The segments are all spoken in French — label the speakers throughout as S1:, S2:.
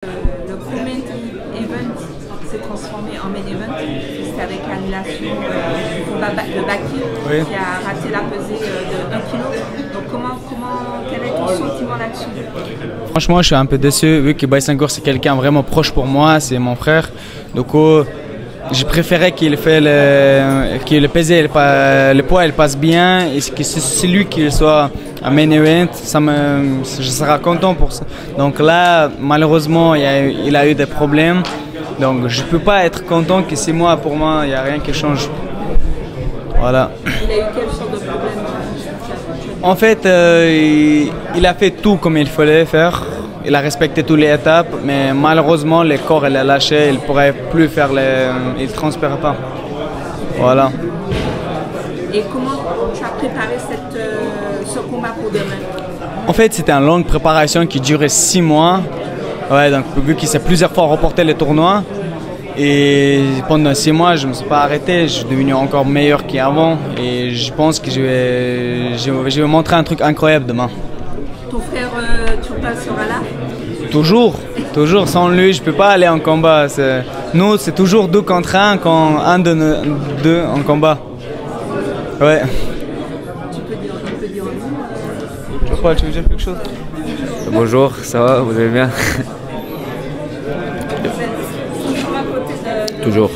S1: Le co-main event s'est transformé en main event, c'est avec l'annulation du combat de Baki qui a raté la pesée de 1 kg. Donc quel est ton sentiment là-dessus?
S2: Franchement, je suis un peu déçu vu que Baysangour c'est quelqu'un vraiment proche pour moi, c'est mon frère. Donc j'ai préféré qu'il fait le pesé, le poids il passe bien et que c'est lui qui soit un main event, je serai content pour ça. Donc là, malheureusement, il a eu des problèmes. Donc je ne peux pas être content que c'est moi, pour moi, il n'y a rien qui change. Voilà.
S1: Il a eu quelle sorte de problème?
S2: En fait, il a fait tout comme il fallait faire. Il a respecté toutes les étapes, mais malheureusement, le corps il a lâché, il ne pourrait plus faire il ne transpire pas. Voilà.
S1: Et comment tu as préparé ce combat pour demain?
S2: En fait, c'était une longue préparation qui durait 6 mois. Ouais, donc vu qu'il s'est plusieurs fois reporté le tournoi. Et pendant 6 mois, je ne me suis pas arrêté, je suis devenu encore meilleur qu'avant. Et je pense que je vais montrer un truc incroyable demain.
S1: Ton frère Turpal sera là?
S2: Toujours. Sans lui, je ne peux pas aller en combat. Nous, c'est toujours 2 contre 1 quand un de deux en combat. Ouais.
S1: Tu peux dire
S2: Tu veux dire quelque chose?
S3: Bonjour, ça va, vous allez bien? Toujours.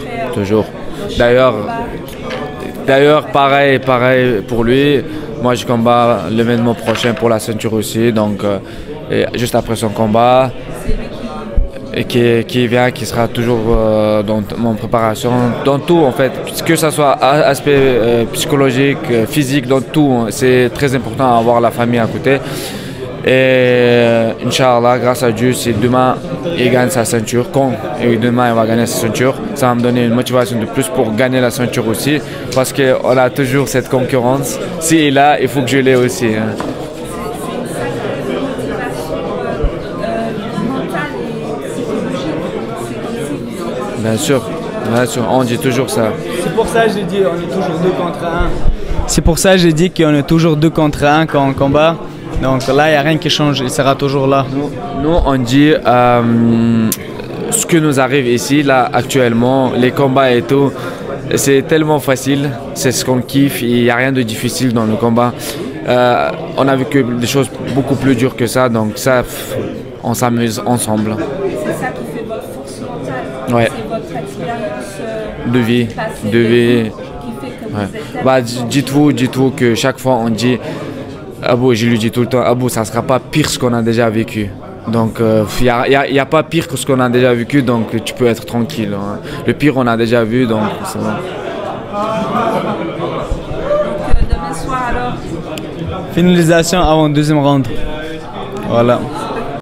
S3: D'ailleurs, pareil pour lui. Moi, je combats l'événement prochain pour la ceinture aussi, donc juste après son combat, et qui sera toujours dans mon préparation, dans tout en fait, que ce soit aspect psychologique, physique, dans tout. C'est très important d'avoir la famille à côté. Et Inch'Allah, grâce à Dieu, si demain il gagne sa ceinture, et demain il va gagner sa ceinture, ça va me donner une motivation de plus pour gagner la ceinture aussi, parce qu'on a toujours cette concurrence. S'il est là, il faut que je l'ai aussi. Hein. Bien sûr, on dit toujours ça.
S2: C'est pour ça que j'ai dit on est toujours 2 contre 1. C'est pour ça que j'ai dit qu'on est toujours 2 contre 1 quand on combat. Donc là, il n'y a rien qui change, il sera toujours là.
S3: Nous on dit ce que nous arrive ici, là, actuellement, les combats et tout, c'est tellement facile, c'est ce qu'on kiffe, il n'y a rien de difficile dans le combat. On a vécu des choses beaucoup plus dures que ça, donc ça, on s'amuse ensemble.
S1: C'est ça qui fait votre force mentale,
S3: ouais.
S1: C'est votre expérience
S3: de vie.
S1: Qui fait que vous êtes
S3: Dites-vous que chaque fois on dit, Abou, je lui dis tout le temps, Abou, ça ne sera pas pire ce qu'on a déjà vécu. Donc, il n'y a pas pire que ce qu'on a déjà vécu, donc tu peux être tranquille. Hein. Le pire, on a déjà vu, donc c'est bon.
S1: Demain soir, alors?
S2: Finalisation avant le 2e round. Voilà.